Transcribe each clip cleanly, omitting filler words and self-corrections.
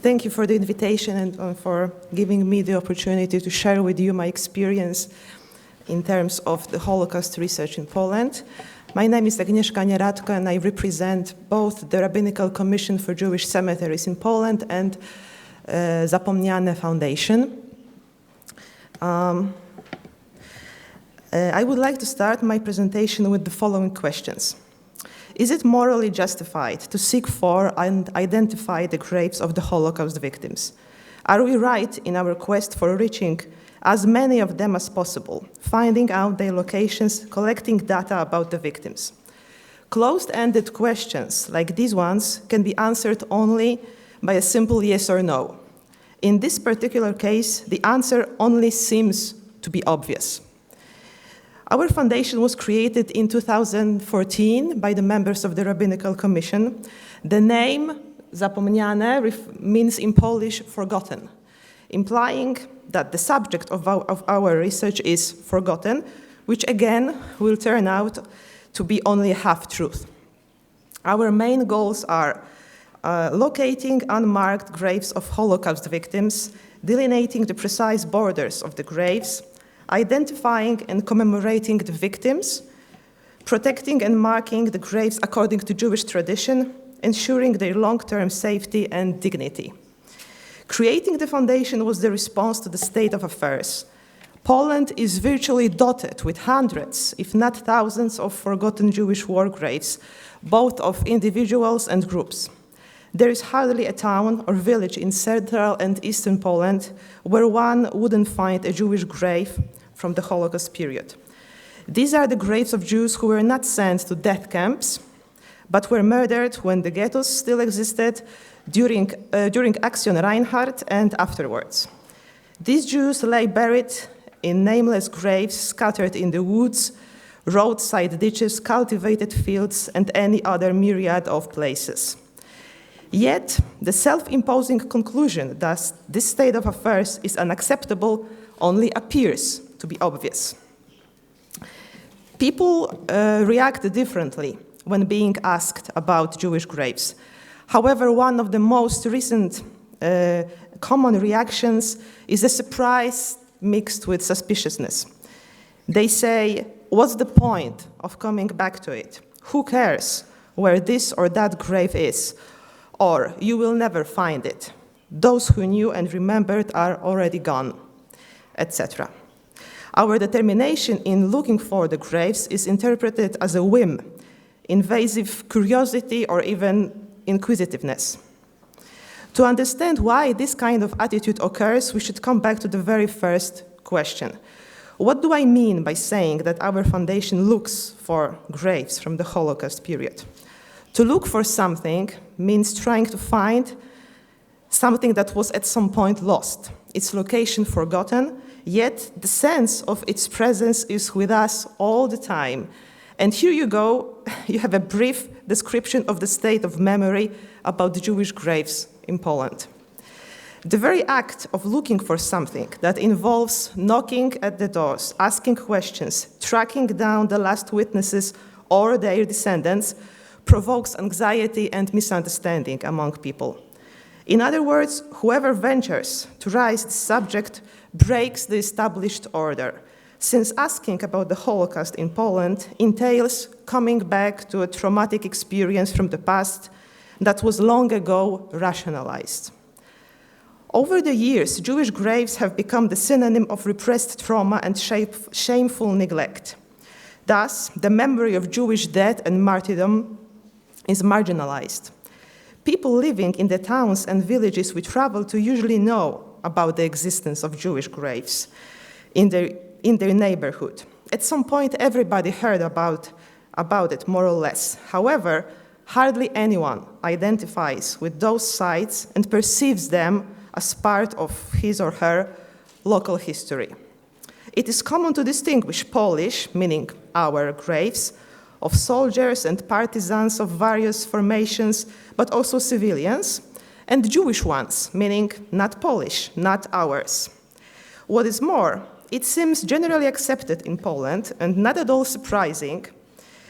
Thank you for the invitation and for giving me the opportunity to share with you my experience in terms of the Holocaust research in Poland. My name is Agnieszka Nieradko, and I represent both the Rabbinical Commission for Jewish Cemeteries in Poland and Zapomniane Foundation. I would like to start my presentation with the following questions. Is it morally justified to seek for and identify the graves of the Holocaust victims? Are we right in our quest for reaching as many of them as possible, finding out their locations, collecting data about the victims? Closed-ended questions like these ones can be answered only by a simple yes or no. In this particular case, the answer only seems to be obvious. Our foundation was created in 2014 by the members of the Rabbinical Commission. The name Zapomniane means in Polish forgotten, implying that the subject of our research is forgotten, which again will turn out to be only a half-truth. Our main goals are locating unmarked graves of Holocaust victims, delineating the precise borders of the graves, identifying and commemorating the victims, protecting and marking the graves according to Jewish tradition, ensuring their long-term safety and dignity. Creating the foundation was the response to the state of affairs. Poland is virtually dotted with hundreds, if not thousands, of forgotten Jewish war graves, both of individuals and groups. There is hardly a town or village in central and eastern Poland where one wouldn't find a Jewish grave from the Holocaust period. These are the graves of Jews who were not sent to death camps, but were murdered when the ghettos still existed, during Action Reinhardt and afterwards. These Jews lay buried in nameless graves scattered in the woods, roadside ditches, cultivated fields, and any other myriad of places. Yet, the self-imposing conclusion that this state of affairs is unacceptable only appears to be obvious. People react differently when being asked about Jewish graves. However, one of the most recent common reactions is a surprise mixed with suspiciousness. They say, what's the point of coming back to it? Who cares where this or that grave is? Or, you will never find it. Those who knew and remembered are already gone, etc. Our determination in looking for the graves is interpreted as a whim, invasive curiosity, or even inquisitiveness. To understand why this kind of attitude occurs, we should come back to the very first question. What do I mean by saying that our foundation looks for graves from the Holocaust period? To look for something means trying to find something that was at some point lost, its location forgotten, yet the sense of its presence is with us all the time. And here you go, you have a brief description of the state of memory about the Jewish graves in Poland. The very act of looking for something that involves knocking at the doors, asking questions, tracking down the last witnesses or their descendants provokes anxiety and misunderstanding among people. In other words, whoever ventures to raise the subject breaks the established order, since asking about the Holocaust in Poland entails coming back to a traumatic experience from the past that was long ago rationalized. Over the years, Jewish graves have become the synonym of repressed trauma and shameful neglect. Thus, the memory of Jewish death and martyrdom is marginalized. People living in the towns and villages we travel to usually know about the existence of Jewish graves in their neighborhood. At some point, everybody heard about it, more or less. However, hardly anyone identifies with those sites and perceives them as part of his or her local history. It is common to distinguish Polish, meaning our graves, of soldiers and partisans of various formations, but also civilians, and Jewish ones, meaning not Polish, not ours. What is more, it seems generally accepted in Poland, and not at all surprising,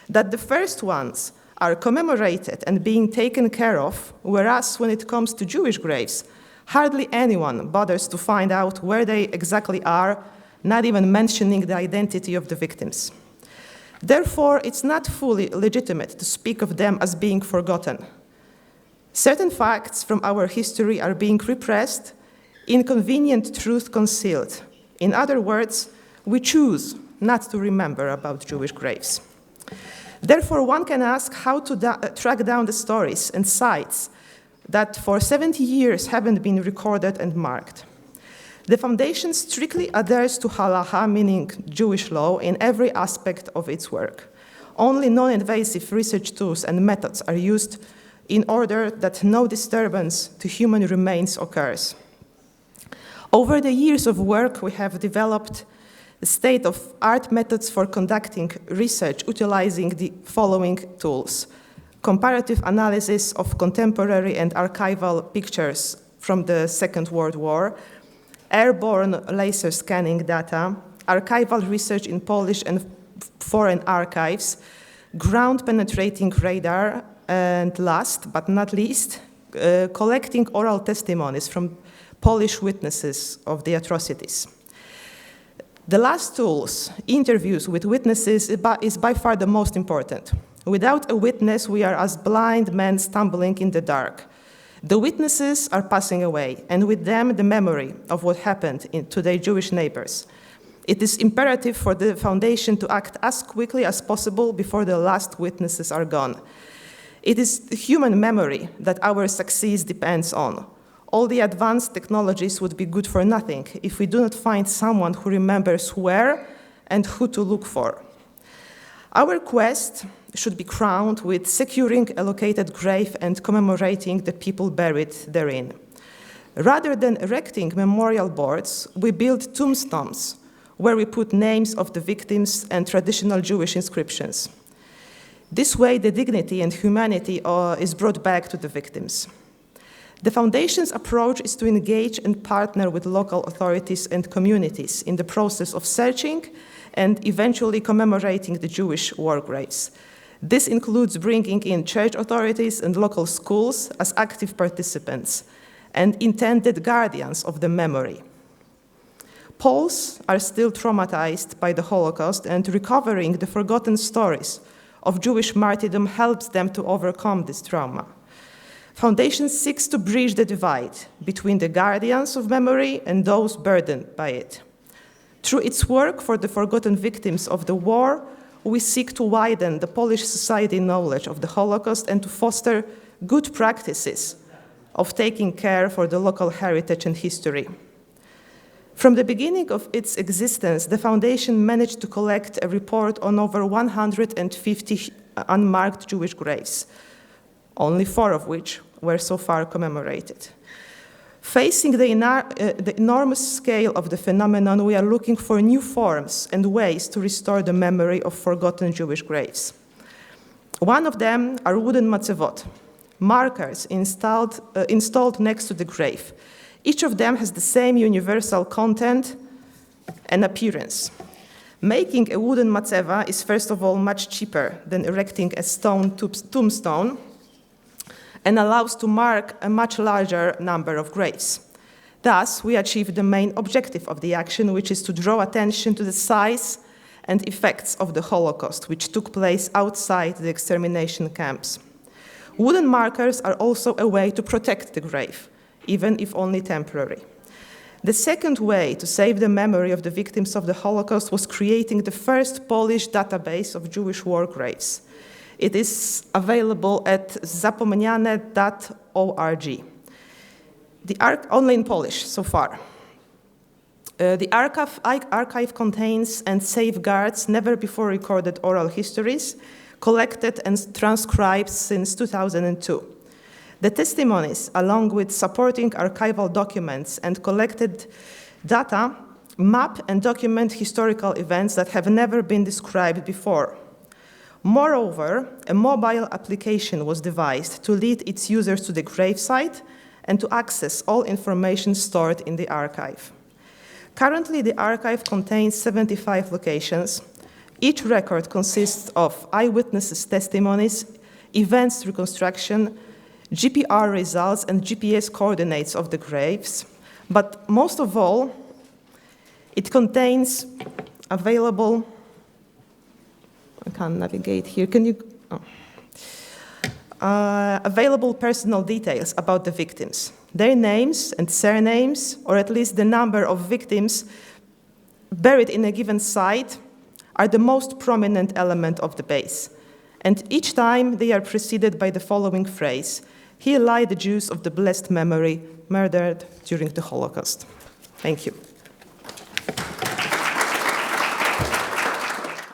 that the first ones are commemorated and being taken care of, whereas when it comes to Jewish graves, Hardly anyone bothers to find out where they exactly are, not even mentioning the identity of the victims. Therefore, it's not fully legitimate to speak of them as being forgotten. Certain facts from our history are being repressed, inconvenient truth concealed. In other words, we choose not to remember about Jewish graves. Therefore, one can ask how to track down the stories and sites that for 70 years haven't been recorded and marked. The foundation strictly adheres to halacha, meaning Jewish law, in every aspect of its work. Only non-invasive research tools and methods are used in order that no disturbance to human remains occurs. Over the years of work, we have developed state-of-art methods for conducting research utilizing the following tools: comparative analysis of contemporary and archival pictures from the Second World War, airborne laser scanning data, archival research in Polish and foreign archives, ground-penetrating radar, and last but not least, collecting oral testimonies from Polish witnesses of the atrocities. The last tools, interviews with witnesses, is by far the most important. Without a witness, we are as blind men stumbling in the dark. The witnesses are passing away, and with them the memory of what happened to their Jewish neighbors. It is imperative for the foundation to act as quickly as possible before the last witnesses are gone. It is the human memory that our success depends on. All the advanced technologies would be good for nothing if we do not find someone who remembers where and who to look for. Our quest should be crowned with securing a located grave and commemorating the people buried therein. Rather than erecting memorial boards, we build tombstones where we put names of the victims and traditional Jewish inscriptions. This way, the dignity and humanity is brought back to the victims. The foundation's approach is to engage and partner with local authorities and communities in the process of searching and eventually commemorating the Jewish war graves. This includes bringing in church authorities and local schools as active participants and intended guardians of the memory. Poles are still traumatized by the Holocaust, and recovering the forgotten stories of Jewish martyrdom helps them to overcome this trauma. Foundation seeks to bridge the divide between the guardians of memory and those burdened by it. Through its work for the forgotten victims of the war, we seek to widen the Polish society knowledge of the Holocaust and to foster good practices of taking care for the local heritage and history. From the beginning of its existence, the foundation managed to collect a report on over 150 unmarked Jewish graves, only 4 of which were so far commemorated. Facing the enormous scale of the phenomenon, we are looking for new forms and ways to restore the memory of forgotten Jewish graves. One of them are wooden matzevot, markers installed next to the grave. Each of them has the same universal content and appearance. Making a wooden matzeva is first of all much cheaper than erecting a stone tombstone, and allows to mark a much larger number of graves. Thus, we achieve the main objective of the action, which is to draw attention to the size and effects of the Holocaust, which took place outside the extermination camps. Wooden markers are also a way to protect the grave, even if only temporary. The second way to save the memory of the victims of the Holocaust was creating the first Polish database of Jewish war graves. It is available at zapomniane.org. Only in Polish so far. The archive contains and safeguards never before recorded oral histories, collected and transcribed since 2002. The testimonies, along with supporting archival documents and collected data, map and document historical events that have never been described before. Moreover, a mobile application was devised to lead its users to the gravesite and to access all information stored in the archive. Currently, the archive contains 75 locations. Each record consists of eyewitnesses' testimonies, events reconstruction, GPR results and GPS coordinates of the graves, but most of all, it contains available, I can't navigate here, can you? Oh. Available personal details about the victims, their names and surnames, or at least the number of victims buried in a given site, are the most prominent element of the base. And each time they are preceded by the following phrase: "Here lie the Jews of the blessed memory, murdered during the Holocaust." Thank you.